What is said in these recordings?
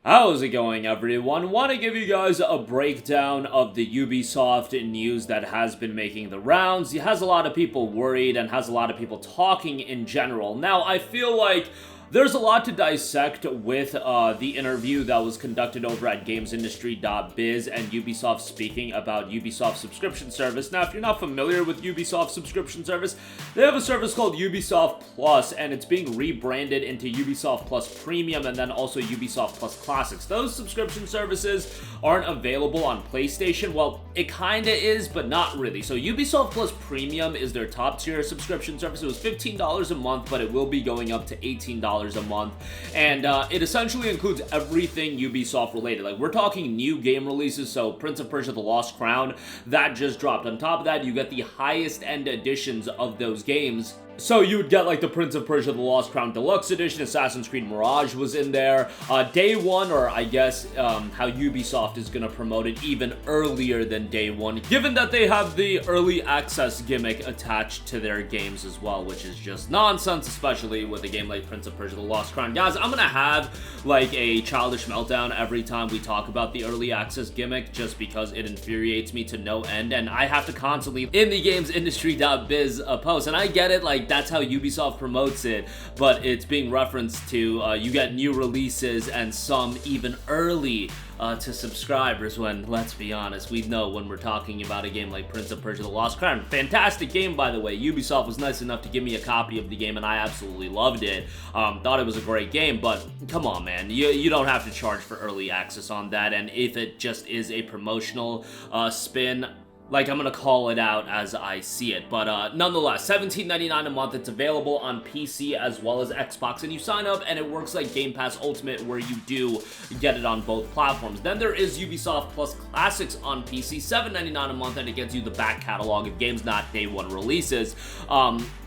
How's it going, everyone? Want to give you guys a breakdown of the Ubisoft news that has been making the rounds. It has a lot of people worried and has a lot of people talking in general. Now, I feel like there's a lot to dissect with the interview that was conducted over at GamesIndustry.biz and Ubisoft speaking about Ubisoft subscription service. Now, if you're not familiar with Ubisoft subscription service, they have a service called Ubisoft Plus, and it's being rebranded into Ubisoft Plus Premium and then also Ubisoft Plus Classics. Those subscription services aren't available on PlayStation. Well, it kinda is, but not really. So Ubisoft Plus Premium is their top tier subscription service. It was $15 a month, but it will be going up to $18 a month, and it essentially includes everything Ubisoft related. Like, we're talking new game releases, so Prince of Persia: The Lost Crown, that just dropped. On top of that, you get the highest end editions of those games. So you would get like the Prince of Persia: The Lost Crown Deluxe Edition, Assassin's Creed Mirage was in there, Day One, or I guess how Ubisoft is going to promote it even earlier than Day One, given that they have the early access gimmick attached to their games as well, which is just nonsense, especially with a game like Prince of Persia: The Lost Crown. Guys, I'm going to have like a childish meltdown every time we talk about the early access gimmick, just because it infuriates me to no end, and I have to constantly in the GamesIndustry.biz post, and I get it, like, that's how Ubisoft promotes it, but it's being referenced to you get new releases and some even early to subscribers, when, let's be honest, we know when we're talking about a game like Prince of Persia: The Lost Crown. Fantastic game, by the way. Ubisoft was nice enough to give me a copy of the game, and I absolutely loved it. Thought it was a great game, but come on, man. You don't have to charge for early access on that, and if it just is a promotional spin, like, I'm gonna call it out as I see it. But nonetheless, $17.99 a month. It's available on PC as well as Xbox, and you sign up and it works like Game Pass Ultimate, where you do get it on both platforms. Then there is Ubisoft Plus Classics on PC, $7.99 a month, and it gets you the back catalog of games, not day one releases.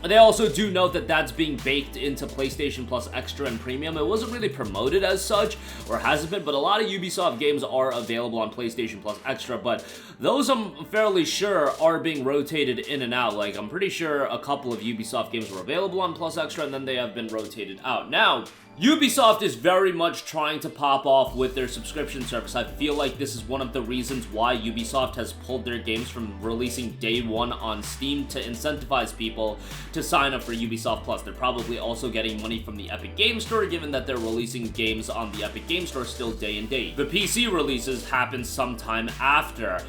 They also do note that that's being baked into PlayStation Plus Extra and Premium. It wasn't really promoted as such, or hasn't been, but a lot of Ubisoft games are available on PlayStation Plus Extra, but those I'm fairly sure are being rotated in and out. Like, I'm pretty sure a couple of Ubisoft games were available on Plus Extra, and then they have been rotated out. Now, Ubisoft is very much trying to pop off with their subscription service. I feel like this is one of the reasons why Ubisoft has pulled their games from releasing day one on Steam to incentivize people to sign up for Ubisoft Plus. They're probably also getting money from the Epic Games Store, given that they're releasing games on the Epic Games Store still day and date. The PC releases happen sometime after.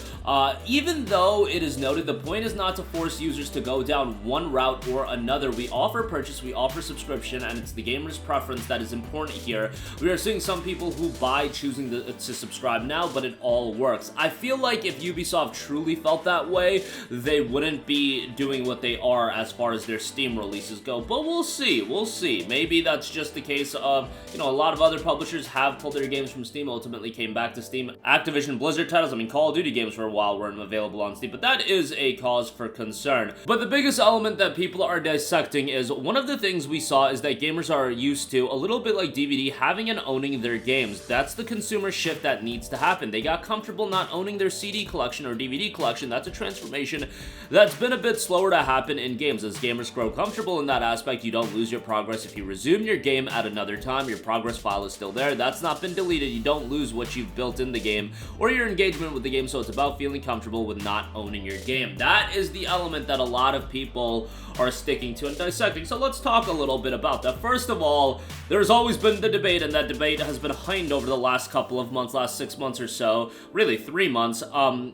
Even though it is noted, the point is not to force users to go down one route or another. We offer purchase, we offer subscription, and it's the gamer's preference that is important here. We are seeing some people who buy choosing to subscribe now, but it all works. I feel like if Ubisoft truly felt that way, they wouldn't be doing what they are as far as their Steam releases go, but we'll see. Maybe that's just the case of, you know, a lot of other publishers have pulled their games from Steam, ultimately came back to Steam. Activision Blizzard titles, I mean, Call of Duty games for a while weren't available on Steam, but that is a cause for concern. But the biggest element that people are dissecting is, one of the things we saw is that gamers are used to, a little bit like DVD, having and owning their games. That's the consumer shift that needs to happen. They got comfortable not owning their CD collection or DVD collection. That's a transformation that's been a bit slower to happen in games. As gamers grow comfortable in that aspect, you don't lose your progress. If you resume your game at another time, your progress file is still there. That's not been deleted. You don't lose what you've built in the game or your engagement with the game, so it's about feeling comfortable with not owning your game. That is the element that a lot of people are sticking to and dissecting. So let's talk a little bit about that. First of all, there's always been the debate, and that debate has been heightened over the last couple of months, last 6 months or so, really 3 months.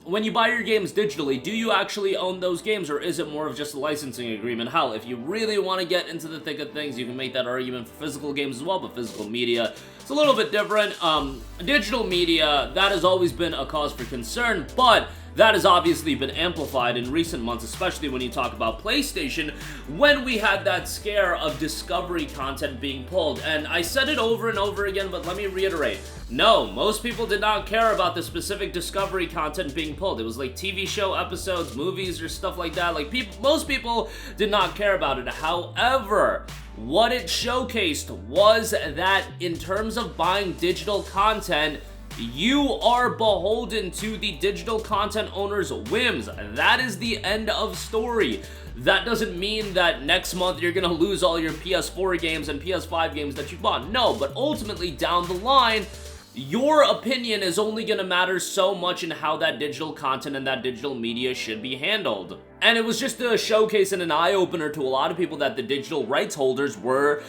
When you buy your games digitally, do you actually own those games, or is it more of just a licensing agreement? Hell, if you really want to get into the thick of things, you can make that argument for physical games as well, but physical media, it's a little bit different. Digital media, that has always been a cause for concern, but that has obviously been amplified in recent months, especially when you talk about PlayStation, when we had that scare of Discovery content being pulled. And I said it over and over again, but let me reiterate. No, most people did not care about the specific Discovery content being pulled. It was like TV show episodes, movies, or stuff like that. Like, most people did not care about it. However, what it showcased was that in terms of buying digital content, you are beholden to the digital content owner's whims. That is the end of story. That doesn't mean that next month you're gonna lose all your PS4 games and PS5 games that you bought. No, but ultimately down the line, your opinion is only going to matter so much in how that digital content and that digital media should be handled. And it was just a showcase and an eye-opener to a lot of people that the digital rights holders were,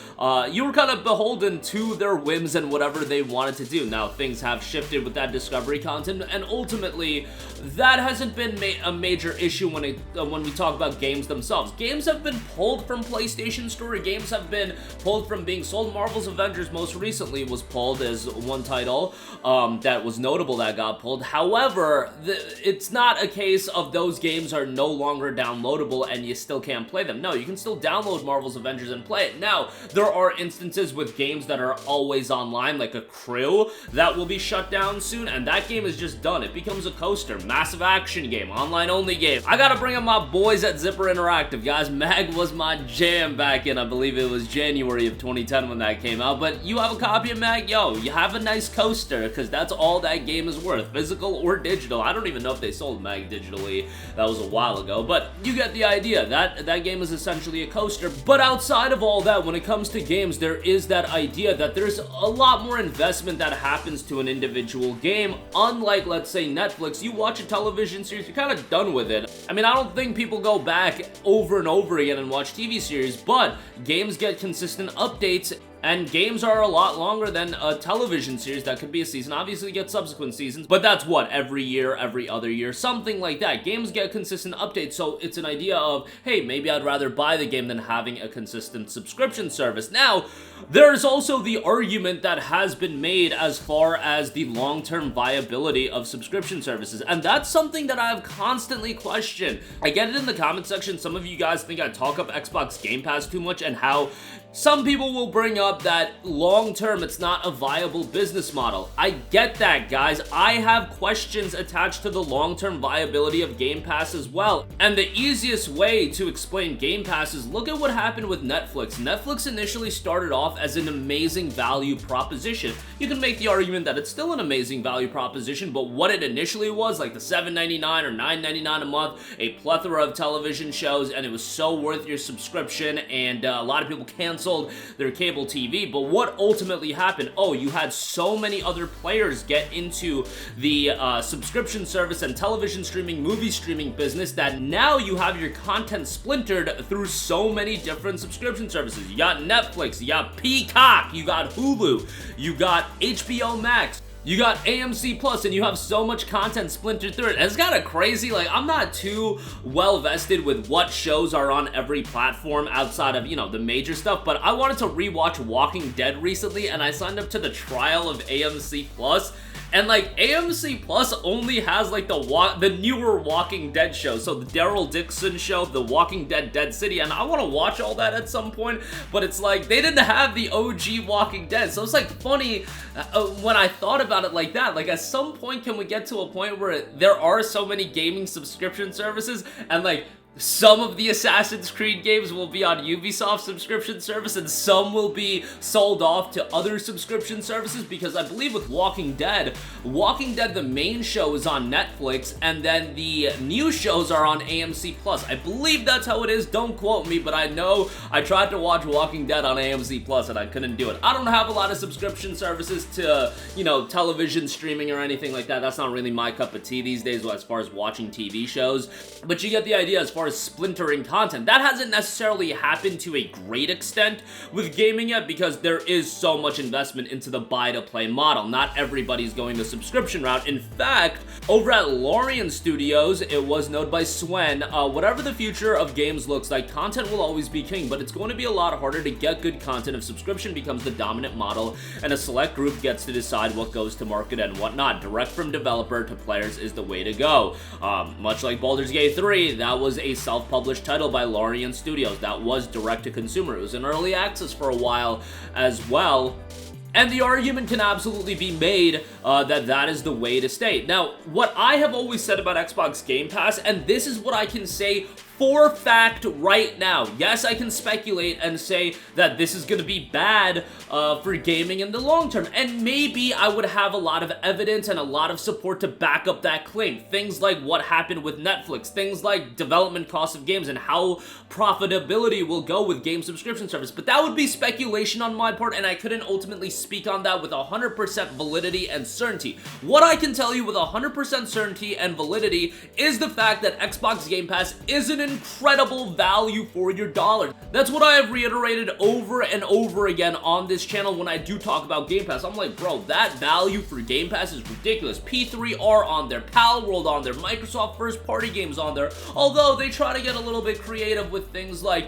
you were kind of beholden to their whims and whatever they wanted to do. Now, things have shifted with that Discovery content, and ultimately, that hasn't been a major issue when we talk about games themselves. Games have been pulled from PlayStation Store, games have been pulled from being sold. Marvel's Avengers most recently was pulled as one title that was notable that got pulled. However, it's not a case of those games are no longer downloadable and you still can't play them. No, you can still download Marvel's Avengers and play it. Now, there are instances with games that are always online, like a Crew, that will be shut down soon, and that game is just done. It becomes a coaster. Massive action game, online only game. I gotta bring up my boys at Zipper Interactive, guys. MAG was my jam back in, I believe it was January of 2010 when that came out, but you have a copy of MAG, yo, you have a nice coaster, because that's all that game is worth, physical or digital. I don't even know if they sold MAG digitally. That was a while ago, but you get the idea. That game is essentially a coaster. But outside of all that, when it comes to games, there is that idea that there's a lot more investment that happens to an individual game. Unlike, let's say, Netflix, you watch a television series, you're kind of done with it. I mean, I don't think people go back over and over again and watch TV series, but games get consistent updates. And games are a lot longer than a television series that could be a season. Obviously, you get subsequent seasons, but that's what, every year, every other year, something like that. Games get consistent updates, so it's an idea of, hey, maybe I'd rather buy the game than having a consistent subscription service. Now, there's also the argument that has been made as far as the long-term viability of subscription services, and that's something that I've constantly questioned. I get it in the comment section. Some of you guys think I talk up Xbox Game Pass too much and how some people will bring up that long-term it's not a viable business model. I get that, guys. I have questions attached to the long-term viability of Game Pass as well. And the easiest way to explain Game Pass is look at what happened with Netflix. Netflix initially started off as an amazing value proposition. You can make the argument that it's still an amazing value proposition, but what it initially was, like the $7.99 or $9.99 a month, a plethora of television shows, and it was so worth your subscription, and a lot of people canceled their cable TV. But what ultimately happened? Oh, you had so many other players get into the subscription service and television streaming, movie streaming business that now you have your content splintered through so many different subscription services. You got Netflix, you got Peacock, you got Hulu, you got HBO Max, you got AMC Plus, and you have so much content splintered through it. And it's kind of crazy. Like, I'm not too well vested with what shows are on every platform outside of, you know, the major stuff, but I wanted to rewatch Walking Dead recently, and I signed up to the trial of AMC Plus. And, like, AMC Plus only has, like, the newer Walking Dead show. So, the Daryl Dixon show, The Walking Dead, Dead City. And I want to watch all that at some point. But it's like, they didn't have the OG Walking Dead. So, it's, like, funny when I thought about it like that. Like, at some point, can we get to a point where there are so many gaming subscription services and, like, some of the Assassin's Creed games will be on Ubisoft subscription service and some will be sold off to other subscription services? Because I believe with Walking Dead, the main show is on Netflix and then the new shows are on AMC Plus. I believe that's how it is. Don't quote me, but I know I tried to watch Walking Dead on AMC Plus and I couldn't do it. I don't have a lot of subscription services to, you know, television streaming or anything like that. That's not really my cup of tea these days as far as watching TV shows. But you get the idea as far as splintering content. That hasn't necessarily happened to a great extent with gaming yet because there is so much investment into the buy-to-play model. Not everybody's going the subscription route. In fact, over at Larian Studios, it was noted by Swen, whatever the future of games looks like, content will always be king, but it's going to be a lot harder to get good content if subscription becomes the dominant model and a select group gets to decide what goes to market and whatnot. Direct from developer to players is the way to go. Much like Baldur's Gate 3, that was a self-published title by Larian Studios. That was direct-to-consumer. It was in early access for a while as well. And the argument can absolutely be made that is the way to stay. Now, what I have always said about Xbox Game Pass, and this is what I can say for fact right now. Yes, I can speculate and say that this is going to be bad for gaming in the long term, and maybe I would have a lot of evidence and a lot of support to back up that claim. Things like what happened with Netflix, things like development costs of games and how profitability will go with game subscription service, but that would be speculation on my part, and I couldn't ultimately speak on that with 100% validity and certainty. What I can tell you with 100% certainty and validity is the fact that Xbox Game Pass is an incredible value for your dollar. That's what I have reiterated over and over again on this channel when I do talk about Game Pass. I'm like, bro, that value for Game Pass is ridiculous. P3R on there, Palworld on there, Microsoft first-party games on there, although they try to get a little bit creative with things like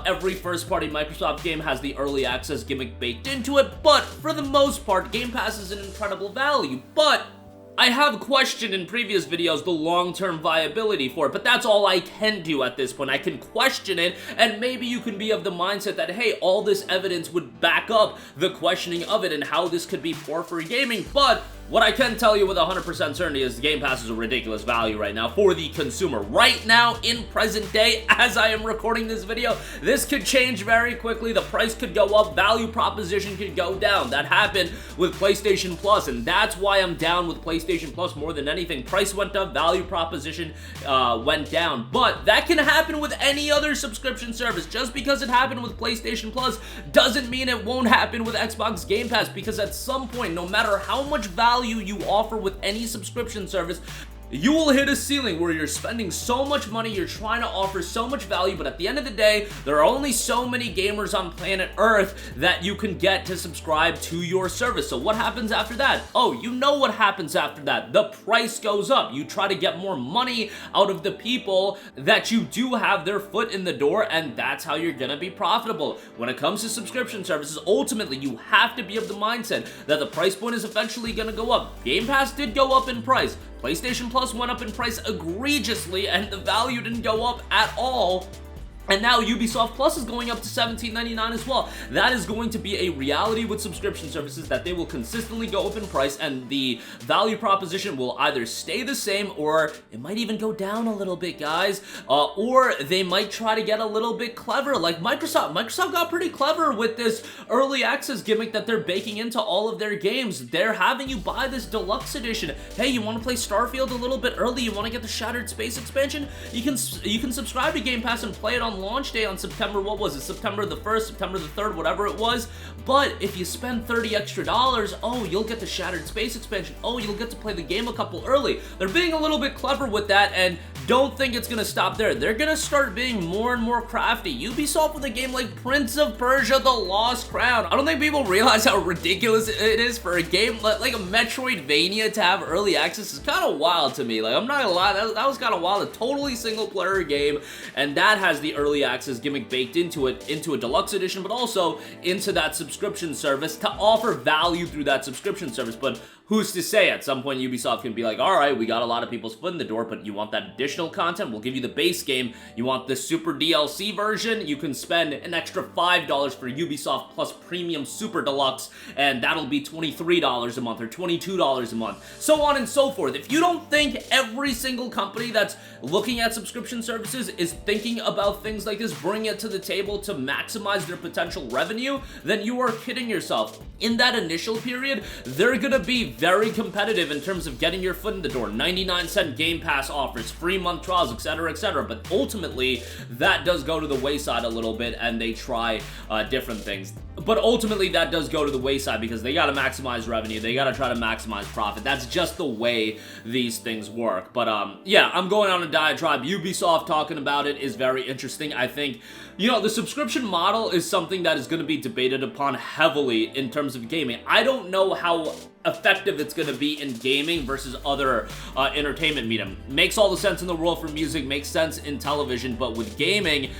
every first-party Microsoft game has the early access gimmick baked into it, but for the most part, Game Pass is an incredible value. But I have questioned in previous videos the long-term viability for it, but that's all I can do at this point. I can question it, and maybe you can be of the mindset that, hey, all this evidence would back up the questioning of it and how this could be poor for gaming, but what I can tell you with 100% certainty is Game Pass is a ridiculous value right now for the consumer. Right now, in present day, as I am recording this video, this could change very quickly. The price could go up, value proposition could go down. That happened with PlayStation Plus, and that's why I'm down with PlayStation Plus more than anything. Price went up, value proposition went down, but that can happen with any other subscription service. Just because it happened with PlayStation Plus doesn't mean it won't happen with Xbox Game Pass, because at some point, no matter how much value you offer with any subscription service, you will hit a ceiling where you're spending so much money, you're trying to offer so much value, but at the end of the day, there are only so many gamers on planet Earth that you can get to subscribe to your service. So what happens after that? Oh, you know what happens after that. The price goes up. You try to get more money out of the people that you do have their foot in the door, and that's how you're gonna be profitable. When it comes to subscription services, ultimately, you have to be of the mindset that the price point is eventually gonna go up. Game Pass did go up in price. PlayStation Plus went up in price egregiously, and the value didn't go up at all. And now Ubisoft Plus is going up to $17.99 as well. That is going to be a reality with subscription services, that they will consistently go up in price, and the value proposition will either stay the same, or it might even go down a little bit, guys. Or they might try to get a little bit clever, like Microsoft. Microsoft got pretty clever with this early access gimmick that they're baking into all of their games. They're having you buy this deluxe edition. Hey, you want to play Starfield a little bit early? You want to get the Shattered Space expansion? You can subscribe to Game Pass and play it on launch day on September, what was it, September the 1st, September the 3rd, whatever it was. But if you spend $30 extra, oh, you'll get the Shattered Space expansion. Oh, you'll get to play the game a couple early. They're being a little bit clever with that, and don't think it's gonna stop there. They're gonna start being more and more crafty. Ubisoft with a game like Prince of Persia: The Lost Crown. I don't think people realize how ridiculous it is for a game like a Metroidvania to have early access. Is kind of wild to me. Like, I'm not gonna lie, that was kind of wild. A totally single-player game, and that has the early access gimmick baked into it, into a deluxe edition, but also into that subscription service to offer value through that subscription service. But who's to say at some point Ubisoft can be like, all right, we got a lot of people's foot in the door, but you want that additional content? We'll give you the base game. You want the super DLC version? You can spend an extra $5 for Ubisoft Plus Premium Super Deluxe, and that'll be $23 a month or $22 a month, so on and so forth. If you don't think every single company that's looking at subscription services is thinking about things like this, bring it to the table to maximize their potential revenue, then you are kidding yourself. In that initial period, they're gonna be very competitive in terms of getting your foot in the door. 99-cent Game Pass offers, free month trials, etc., etc. But ultimately, that does go to the wayside a little bit, and they try different things. But ultimately, that does go to the wayside because they gotta maximize revenue. They gotta try to maximize profit. That's just the way these things work. But yeah, I'm going on a diatribe. Ubisoft talking about it is very interesting. I think, you know, the subscription model is something that is going to be debated upon heavily in terms of gaming. I don't know how effective it's going to be in gaming versus other entertainment medium. Makes all the sense in the world for music, makes sense in television, but with gaming,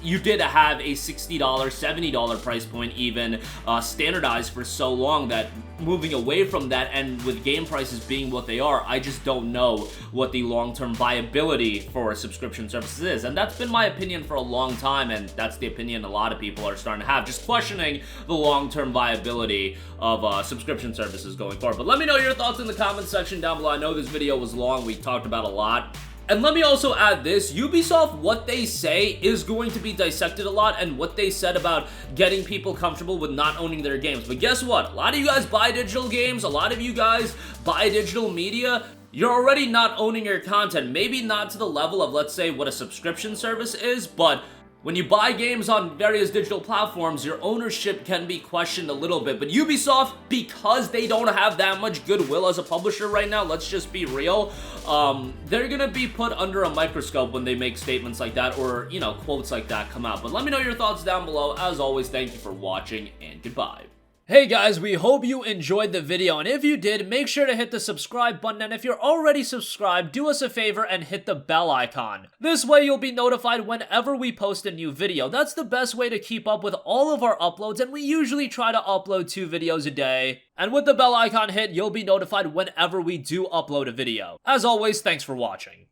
you did have a $60, $70 price point even standardized for so long that moving away from that, and with game prices being what they are, I just don't know what the long-term viability for subscription services is. And that's been my opinion for a long time, and that's the opinion a lot of people are starting to have, just questioning the long-term viability of subscription services going forward. But let me know your thoughts in the comments section down below. I know this video was long. We talked about a lot. And let me also add this, Ubisoft, what they say is going to be dissected a lot, and what they said about getting people comfortable with not owning their games. But guess what? A lot of you guys buy digital games, a lot of you guys buy digital media. You're already not owning your content. Maybe not to the level of, let's say, what a subscription service is, but when you buy games on various digital platforms, your ownership can be questioned a little bit. But Ubisoft, because they don't have that much goodwill as a publisher right now, let's just be real, they're gonna be put under a microscope when they make statements like that, or, you know, quotes like that come out. But let me know your thoughts down below. As always, thank you for watching, and goodbye. Hey guys, we hope you enjoyed the video, and if you did, make sure to hit the subscribe button, and if you're already subscribed, do us a favor and hit the bell icon. This way you'll be notified whenever we post a new video. That's the best way to keep up with all of our uploads, and we usually try to upload 2 videos a day. And with the bell icon hit, you'll be notified whenever we do upload a video. As always, thanks for watching.